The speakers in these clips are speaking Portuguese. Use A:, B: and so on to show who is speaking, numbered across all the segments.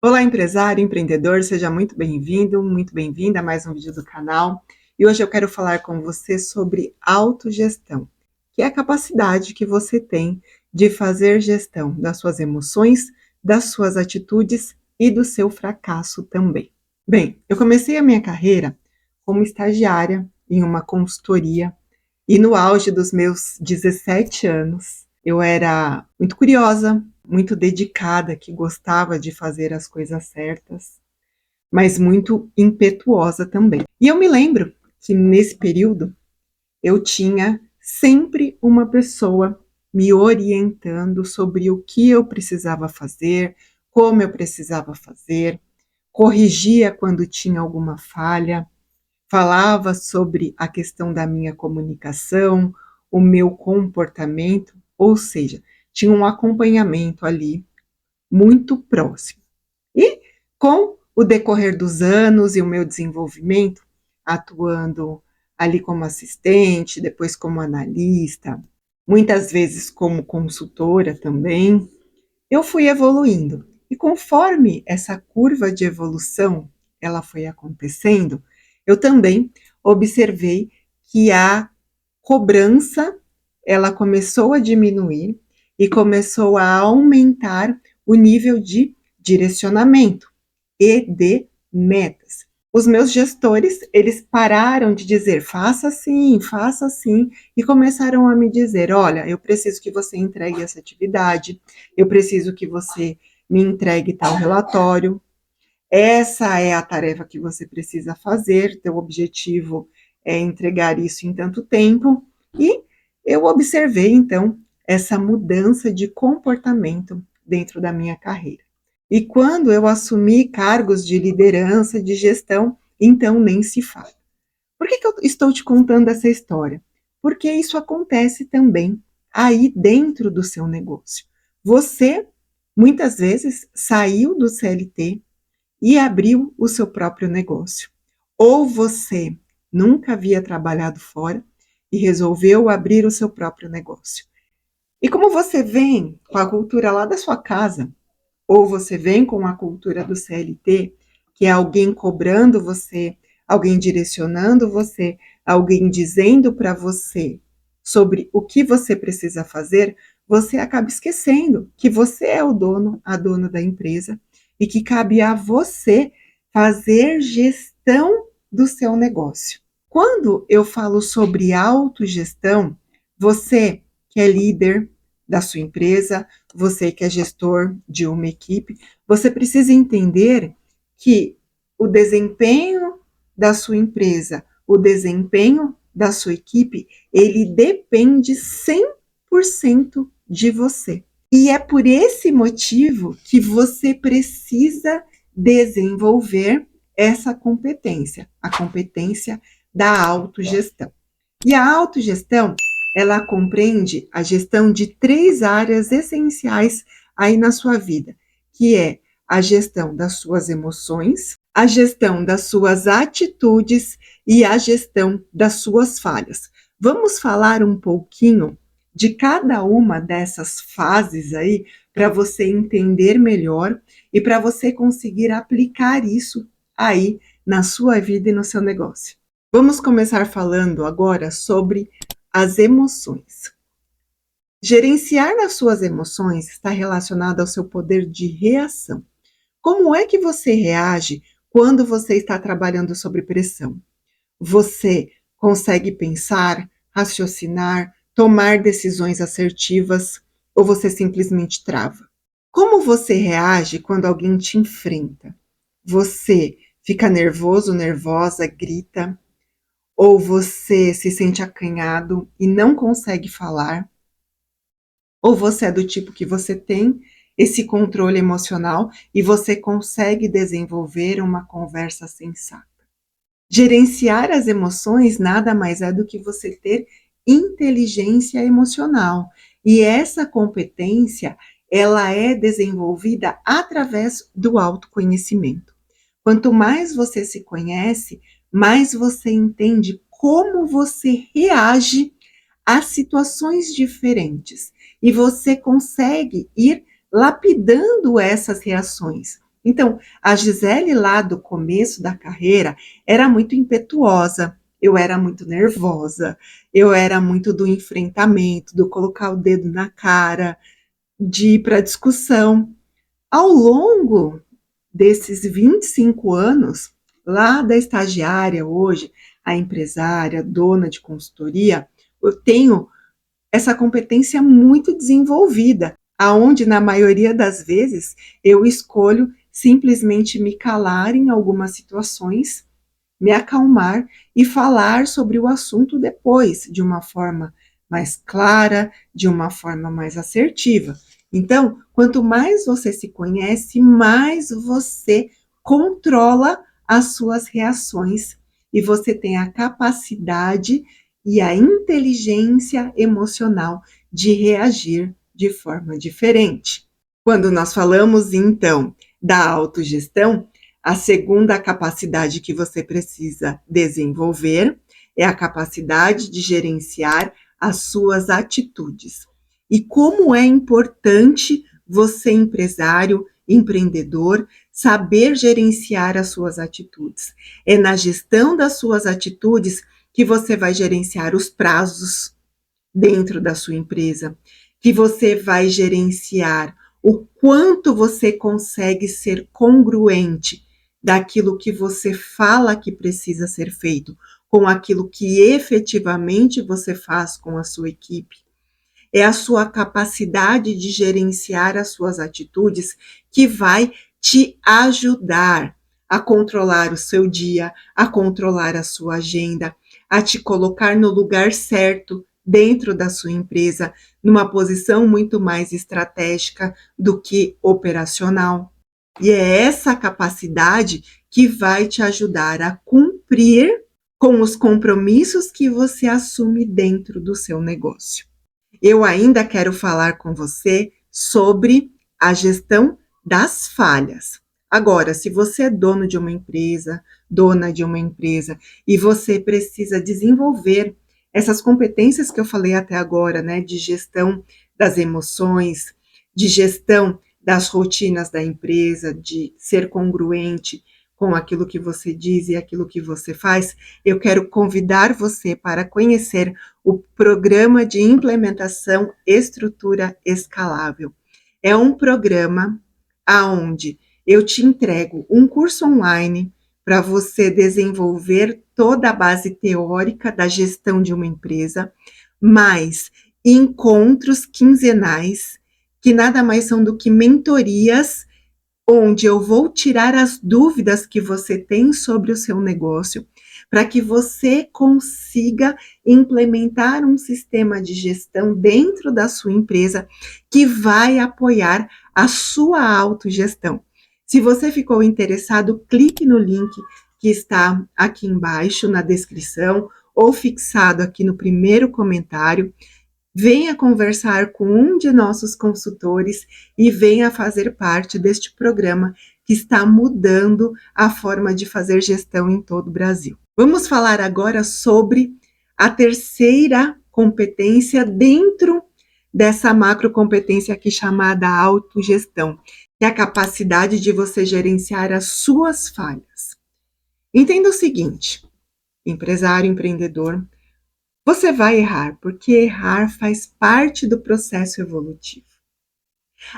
A: Olá, empresário, empreendedor, seja muito bem-vindo, muito bem-vinda a mais um vídeo do canal. E hoje eu quero falar com você sobre autogestão, que é a capacidade que você tem de fazer gestão das suas emoções, das suas atitudes e do seu fracasso também. Bem, eu comecei a minha carreira como estagiária em uma consultoria e no auge dos meus 17 anos, eu era muito curiosa, muito dedicada, que gostava de fazer as coisas certas, mas muito impetuosa também. E eu me lembro que nesse período eu tinha sempre uma pessoa me orientando sobre o que eu precisava fazer, como eu precisava fazer, corrigia quando tinha alguma falha, falava sobre a questão da minha comunicação, o meu comportamento, ou seja, tinha um acompanhamento ali muito próximo. E com o decorrer dos anos e o meu desenvolvimento, atuando ali como assistente, depois como analista, muitas vezes como consultora também, eu fui evoluindo. E conforme essa curva de evolução ela foi acontecendo, eu também observei que a cobrança ela começou a diminuir e começou a aumentar o nível de direcionamento e de metas. Os meus gestores, eles pararam de dizer faça assim, e começaram a me dizer, olha, eu preciso que você entregue essa atividade, eu preciso que você me entregue tal relatório, essa é a tarefa que você precisa fazer, teu objetivo é entregar isso em tanto tempo, e eu observei, então, essa mudança de comportamento dentro da minha carreira. E quando eu assumi cargos de liderança, de gestão, então nem se fala. Por que eu estou te contando essa história? Porque isso acontece também aí dentro do seu negócio. Você, muitas vezes, saiu do CLT e abriu o seu próprio negócio. Ou você nunca havia trabalhado fora e resolveu abrir o seu próprio negócio. E como você vem com a cultura lá da sua casa, ou você vem com a cultura do CLT, que é alguém cobrando você, alguém direcionando você, alguém dizendo para você sobre o que você precisa fazer, você acaba esquecendo que você é o dono, a dona da empresa e que cabe a você fazer gestão do seu negócio. Quando eu falo sobre autogestão, você que é líder da sua empresa, você que é gestor de uma equipe, você precisa entender que o desempenho da sua empresa, o desempenho da sua equipe, ele depende 100% de você. E é por esse motivo que você precisa desenvolver essa competência, a competência da autogestão. E a autogestão, ela compreende a gestão de 3 áreas essenciais aí na sua vida, que é a gestão das suas emoções, a gestão das suas atitudes e a gestão das suas falhas. Vamos falar um pouquinho de cada uma dessas fases aí para você entender melhor e para você conseguir aplicar isso aí na sua vida e no seu negócio. Vamos começar falando agora sobre as emoções. Gerenciar as suas emoções está relacionado ao seu poder de reação. Como é que você reage quando você está trabalhando sob pressão? Você consegue pensar, raciocinar, tomar decisões assertivas ou você simplesmente trava? Como você reage quando alguém te enfrenta? Você fica nervoso, nervosa, grita, ou você se sente acanhado e não consegue falar? Ou você é do tipo que você tem esse controle emocional e você consegue desenvolver uma conversa sensata? Gerenciar as emoções nada mais é do que você ter inteligência emocional. E essa competência, ela é desenvolvida através do autoconhecimento. Quanto mais você se conhece, mais você entende como você reage a situações diferentes. E você consegue ir lapidando essas reações. Então, a Gisele lá do começo da carreira era muito impetuosa, eu era muito nervosa, eu era muito do enfrentamento, do colocar o dedo na cara, de ir para a discussão. Ao longo desses 25 anos, lá da estagiária hoje, a empresária, dona de consultoria, eu tenho essa competência muito desenvolvida, aonde na maioria das vezes eu escolho simplesmente me calar em algumas situações, me acalmar e falar sobre o assunto depois, de uma forma mais clara, de uma forma mais assertiva. Então, quanto mais você se conhece, mais você controla as suas reações e você tem a capacidade e a inteligência emocional de reagir de forma diferente. Quando nós falamos, então, da autogestão, a segunda capacidade que você precisa desenvolver é a capacidade de gerenciar as suas atitudes. E como é importante você, empresário, empreendedor, saber gerenciar as suas atitudes. É na gestão das suas atitudes que você vai gerenciar os prazos dentro da sua empresa, que você vai gerenciar o quanto você consegue ser congruente daquilo que você fala que precisa ser feito com aquilo que efetivamente você faz com a sua equipe. É a sua capacidade de gerenciar as suas atitudes que vai te ajudar a controlar o seu dia, a controlar a sua agenda, a te colocar no lugar certo dentro da sua empresa, numa posição muito mais estratégica do que operacional. E é essa capacidade que vai te ajudar a cumprir com os compromissos que você assume dentro do seu negócio. Eu ainda quero falar com você sobre a gestão das falhas. Agora, se você é dono de uma empresa, dona de uma empresa, e você precisa desenvolver essas competências que eu falei até agora, né, de gestão das emoções, de gestão das rotinas da empresa, de ser congruente com aquilo que você diz e aquilo que você faz, eu quero convidar você para conhecer o Programa de Implementação Estrutura Escalável. É um programa aonde eu te entrego um curso online para você desenvolver toda a base teórica da gestão de uma empresa, mais encontros quinzenais, que nada mais são do que mentorias, onde eu vou tirar as dúvidas que você tem sobre o seu negócio, para que você consiga implementar um sistema de gestão dentro da sua empresa que vai apoiar a sua autogestão. Se você ficou interessado, clique no link que está aqui embaixo na descrição ou fixado aqui no primeiro comentário. Venha conversar com um de nossos consultores e venha fazer parte deste programa que está mudando a forma de fazer gestão em todo o Brasil. Vamos falar agora sobre a terceira competência dentro dessa macrocompetência aqui chamada autogestão, que é a capacidade de você gerenciar as suas falhas. Entenda o seguinte, empresário, empreendedor, você vai errar, porque errar faz parte do processo evolutivo.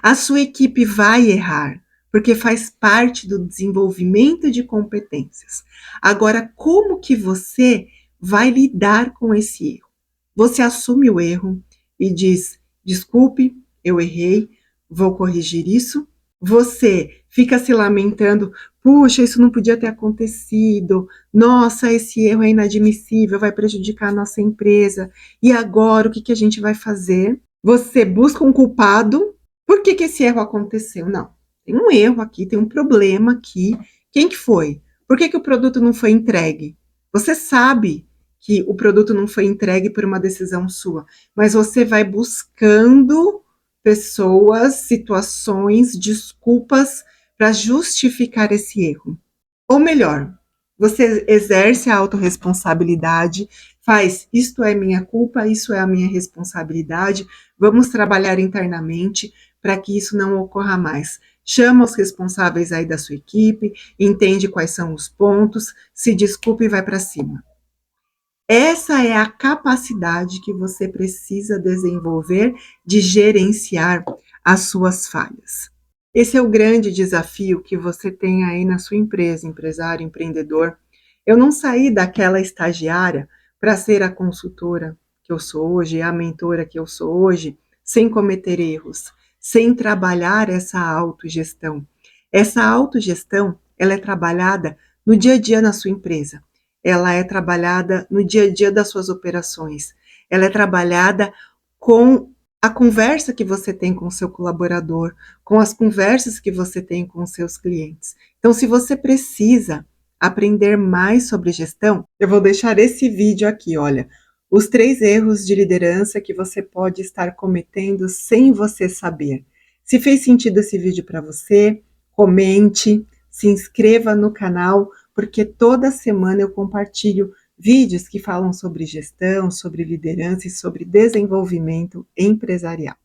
A: A sua equipe vai errar, porque faz parte do desenvolvimento de competências. Agora, como que você vai lidar com esse erro? Você assume o erro e diz: desculpe, eu errei, vou corrigir isso. Você fica se lamentando: puxa, isso não podia ter acontecido, nossa, esse erro é inadmissível, vai prejudicar a nossa empresa, e agora o que a gente vai fazer? Você busca um culpado. Por que esse erro aconteceu? Não, tem um erro aqui, tem um problema aqui. Quem que foi? Por que o produto não foi entregue? Você sabe que o produto não foi entregue por uma decisão sua, mas você vai buscando pessoas, situações, desculpas para justificar esse erro. Ou melhor, você exerce a autorresponsabilidade, faz isto é minha culpa, isso é a minha responsabilidade, vamos trabalhar internamente para que isso não ocorra mais. chama os responsáveis aí da sua equipe, entende quais são os pontos, se desculpa e vai para cima. Essa é a capacidade que você precisa desenvolver de gerenciar as suas falhas. Esse é o grande desafio que você tem aí na sua empresa, empresário, empreendedor. Eu não saí daquela estagiária para ser a consultora que eu sou hoje, a mentora que eu sou hoje, sem cometer erros, sem trabalhar essa autogestão. Essa autogestão, ela é trabalhada no dia a dia na sua empresa. Ela é trabalhada no dia a dia das suas operações. Ela é trabalhada com a conversa que você tem com o seu colaborador, com as conversas que você tem com os seus clientes. Então, se você precisa aprender mais sobre gestão, eu vou deixar esse vídeo aqui, olha, os 3 erros de liderança que você pode estar cometendo sem você saber. Se fez sentido esse vídeo para você, comente, se inscreva no canal, porque toda semana eu compartilho vídeos que falam sobre gestão, sobre liderança e sobre desenvolvimento empresarial.